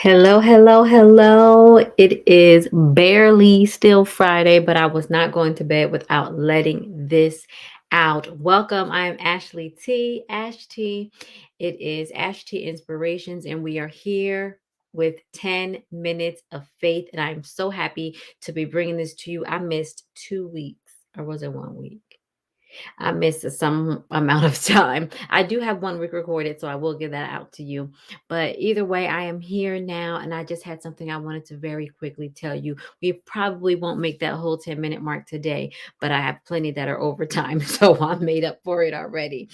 Hello, hello, hello. It is barely still Friday, but I was not going to bed without letting this out. Welcome. I am Ashley T. Ash T. It is Ash T Inspirations, and we are here with 10 minutes of faith. And I'm so happy to be bringing this to you. I missed 2 weeks, or was it 1 week? I missed some amount of time. I do have 1 week recorded, so I will get that out to you. But either way, I am here now, and I just had something I wanted to very quickly tell you. We probably won't make that whole 10-minute mark today, but I have plenty that are overtime, so I'm made up for it already.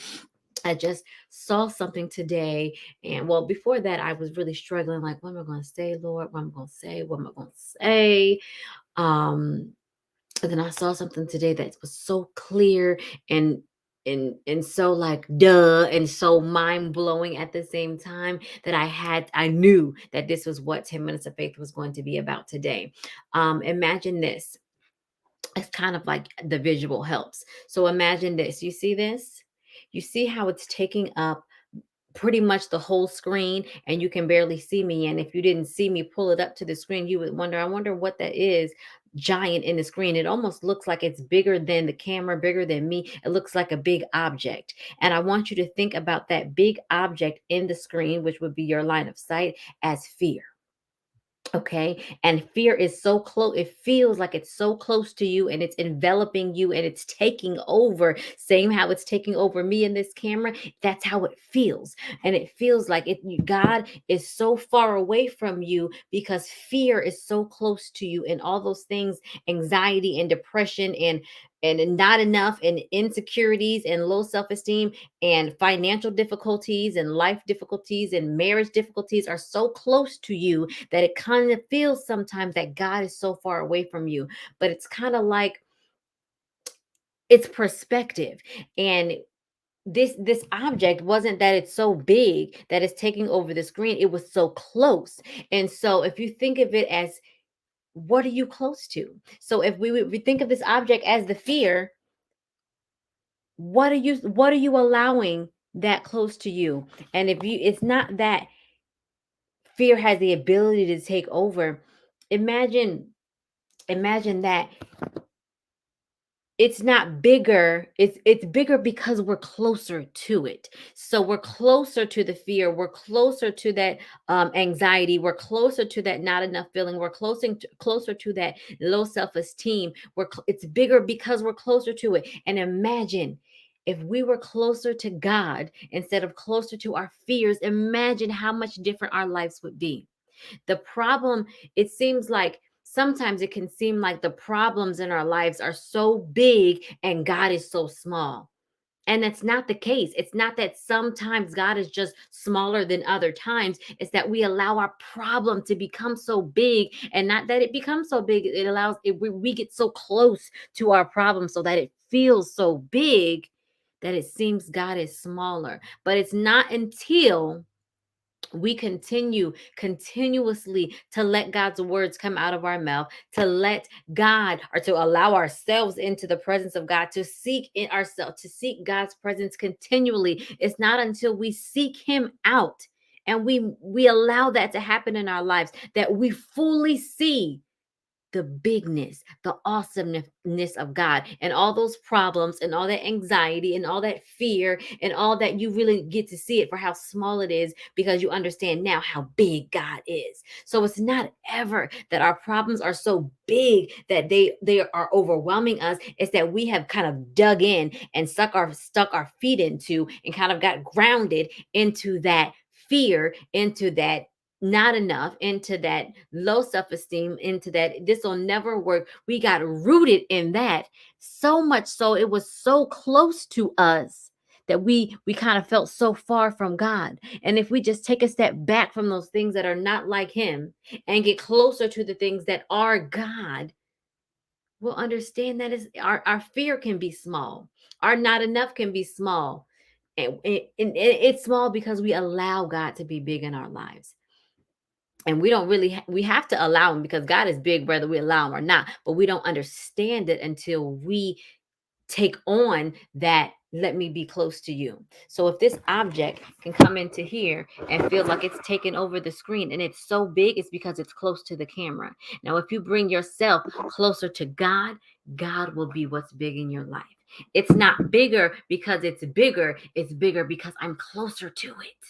I just saw something today, and well, before that, I was really struggling. Like, what am I going to say, Lord? What am I going to say? What am I going to say? Um, and then I saw something today that was so clear and and so like duh and so mind blowing at the same time that I knew that this was what 10 minutes of faith was going to be about today. Imagine this. It's kind of like the visual helps. So imagine this. You see this? You see how it's taking up pretty much the whole screen and you can barely see me. And if you didn't see me pull it up to the screen, you would wonder, I wonder what that is giant in the screen. It almost looks like it's bigger than the camera, bigger than me. It looks like a big object. And I want you to think about that big object in the screen, which would be your line of sight, as fear. Okay. And fear is so close. It feels like it's so close to you and it's enveloping you and it's taking over. Same how it's taking over me in this camera. That's how it feels. And it feels like God is so far away from you because fear is so close to you and all those things, anxiety and depression and not enough and insecurities and low self-esteem and financial difficulties and life difficulties and marriage difficulties are so close to you that it kind of feels sometimes that God is so far away from you. But it's kind of like it's perspective. And this object wasn't that it's so big that it's taking over the screen. It was so close. And so if you think of it as what are you close to? So if we think of this object as the fear, what are you allowing that close to you? And if you it's not that fear has the ability to take over, imagine that it's not bigger, it's bigger because we're closer to it. So we're closer to the fear, we're closer to that anxiety, we're closer to that not enough feeling, we're closer to that low self-esteem. It's bigger because we're closer to it. And imagine if we were closer to God instead of closer to our fears, imagine how much different our lives would be. The problem, it seems like sometimes it can seem like the problems in our lives are so big and God is so small. And that's not the case. It's not that sometimes God is just smaller than other times. It's that we allow our problem to become so big, and not that it becomes so big. It allows it, we get so close to our problem so that it feels so big that it seems God is smaller. But it's not until we continue continuously to let God's words come out of our mouth, to let God or to allow ourselves into the presence of God, to seek in ourselves, to seek God's presence continually. It's not until we seek Him out and we allow that to happen in our lives that we fully see the bigness, the awesomeness of God, and all those problems and all that anxiety and all that fear and all that. You really get to see it for how small it is because you understand now how big God is. So it's not ever that our problems are so big that they are overwhelming us. It's that we have kind of dug in and stuck our feet into and kind of got grounded into that fear, into that not enough, into that low self-esteem, into that this will never work. We got rooted in that so much so it was so close to us that we kind of felt so far from God. And if we just take a step back from those things that are not like Him and get closer to the things that are God, we'll understand that is our fear can be small, our not enough can be small. And it's small because we allow God to be big in our lives. And we don't really we have to allow Him because God is big whether we allow Him or not, but we don't understand it until we take on that let me be close to you. So if this object can come into here and feel like it's taking over the screen and it's so big, it's because it's close to the camera. Now, if you bring yourself closer to God, God will be what's big in your life. It's not bigger because it's bigger because I'm closer to it.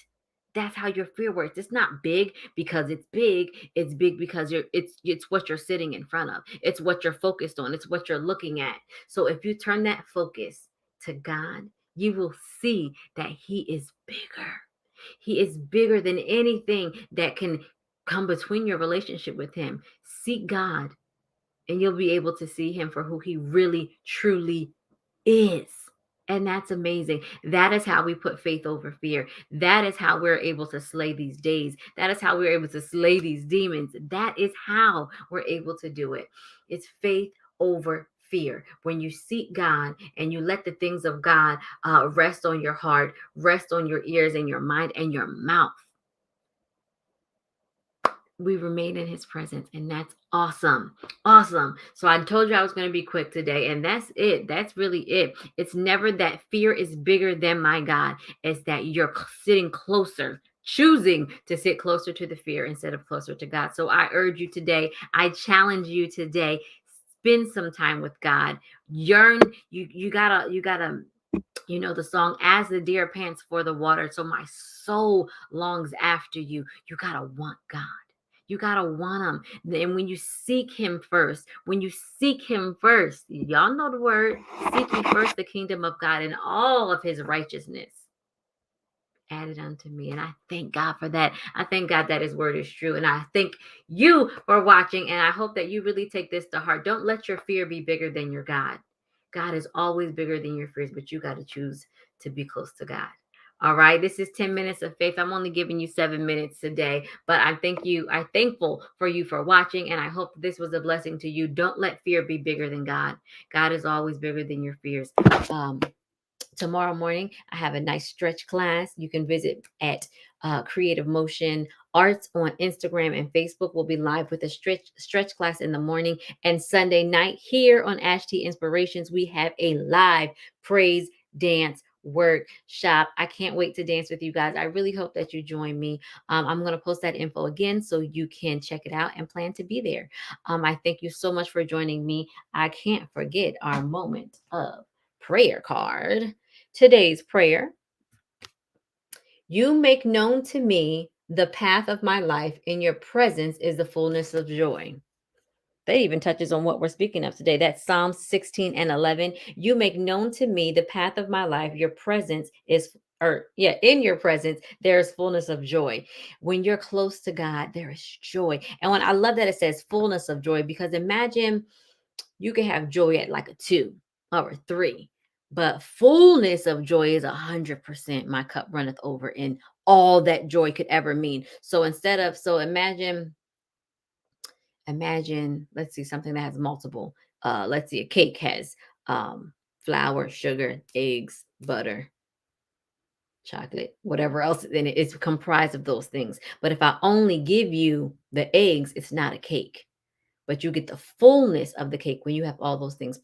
That's how your fear works. It's not big because it's big. It's big because it's what you're sitting in front of. It's what you're focused on. It's what you're looking at. So if you turn that focus to God, you will see that He is bigger. He is bigger than anything that can come between your relationship with Him. Seek God, and you'll be able to see Him for who He really, truly is. And that's amazing. That is how we put faith over fear. That is how we're able to slay these days. That is how we're able to slay these demons. That is how we're able to do it. It's faith over fear. When you seek God and you let the things of God rest on your heart, rest on your ears and your mind and your mouth, we remain in His presence, and that's awesome. Awesome. So I told you I was going to be quick today, and that's it. That's really it. It's never that fear is bigger than my God. It's that you're sitting closer, choosing to sit closer to the fear instead of closer to God. So I urge you today, I challenge you today, spend some time with God. Yearn. You gotta the song, as the deer pants for the water, so my soul longs after you. You gotta want God. You gotta want Him. And when you seek Him first, y'all know the word, seek ye first the kingdom of God and all of His righteousness added unto me. And I thank God for that. I thank God that His word is true. And I thank you for watching. And I hope that you really take this to heart. Don't let your fear be bigger than your God. God is always bigger than your fears, but you got to choose to be close to God. All right. This is 10 minutes of faith. I'm only giving you 7 minutes today, but I'm thankful for you for watching. And I hope this was a blessing to you. Don't let fear be bigger than God. God is always bigger than your fears. Tomorrow morning, I have a nice stretch class. You can visit at Creative Motion Arts on Instagram and Facebook. We'll be live with a stretch class in the morning. And Sunday night here on Ash T Inspirations, we have a live praise dance workshop. I can't wait to dance with you guys. I really hope that you join me. I'm going to post that info again so you can check it out and plan to be there. I thank you so much for joining me. I can't forget our moment of prayer card. Today's prayer: you make known to me the path of my life. In your presence is the fullness of joy. That even touches on what we're speaking of today. That's Psalms 16 and 11. You make known to me the path of my life. Your presence is, in your presence, there is fullness of joy. When you're close to God, there is joy. And when I love that it says fullness of joy, because imagine you can have joy at like a 2 or a 3, but fullness of joy is 100%. My cup runneth over, in all that joy could ever mean. So imagine, let's see, something that has multiple. Let's see, a cake has flour, sugar, eggs, butter, chocolate, whatever else in it. It's comprised of those things. But if I only give you the eggs, it's not a cake, but you get the fullness of the cake when you have all those things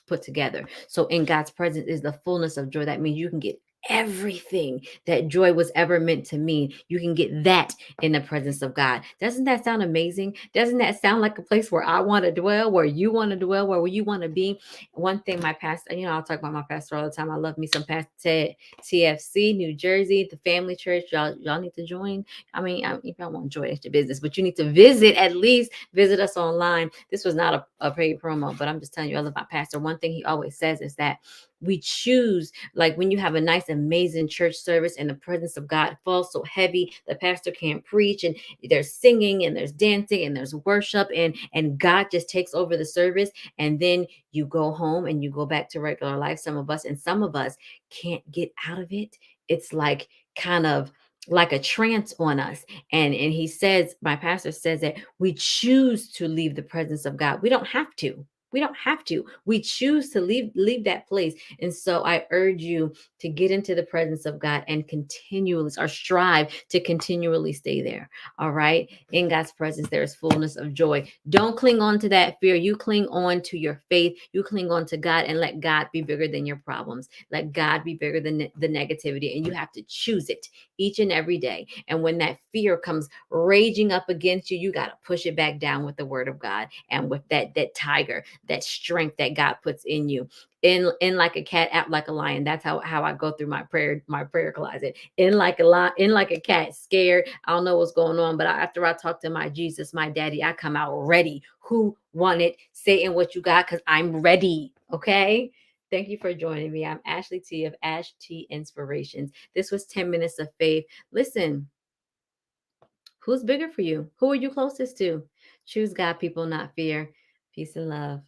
put together. So in God's presence is the fullness of joy. That means you can get everything that joy was ever meant to mean. You can get that in the presence of God. Doesn't that sound amazing? Doesn't that sound like a place where I want to dwell, where you want to dwell, where you want to be? One thing my pastor, I'll talk about my pastor all the time. I love me some Pastor Ted, TFC, New Jersey, the family church. Y'all need to join. If y'all want to join, it's your business, but you need to visit us online. This was not a paid promo, but I'm just telling you, I love my pastor. One thing he always says is that we choose, like when you have a nice, amazing church service and the presence of God falls so heavy, the pastor can't preach, and there's singing and there's dancing and there's worship, and God just takes over the service. And then you go home and you go back to regular life. Some of us can't get out of it. It's like kind of like a trance on us. And my pastor says that we choose to leave the presence of God. We don't have to. We don't have to. We choose to leave that place. And so I urge you to get into the presence of God and continually or strive to continually stay there. All right. In God's presence, there is fullness of joy. Don't cling on to that fear. You cling on to your faith. You cling on to God and let God be bigger than your problems. Let God be bigger than the negativity. And you have to choose it each and every day. And when that fear comes raging up against you, you got to push it back down with the word of God and with that tiger, that strength that God puts in you. In like a cat, out like a lion. That's how I go through my prayer closet. In like a lion, in like a cat, scared. I don't know what's going on, but after I talk to my Jesus, my daddy, I come out ready. Who won it? Satan, what you got? Because I'm ready. Okay. Thank you for joining me. I'm Ashley T of Ash T Inspirations. This was 10 Minutes of Faith. Listen, who's bigger for you? Who are you closest to? Choose God, people, not fear. Peace and love.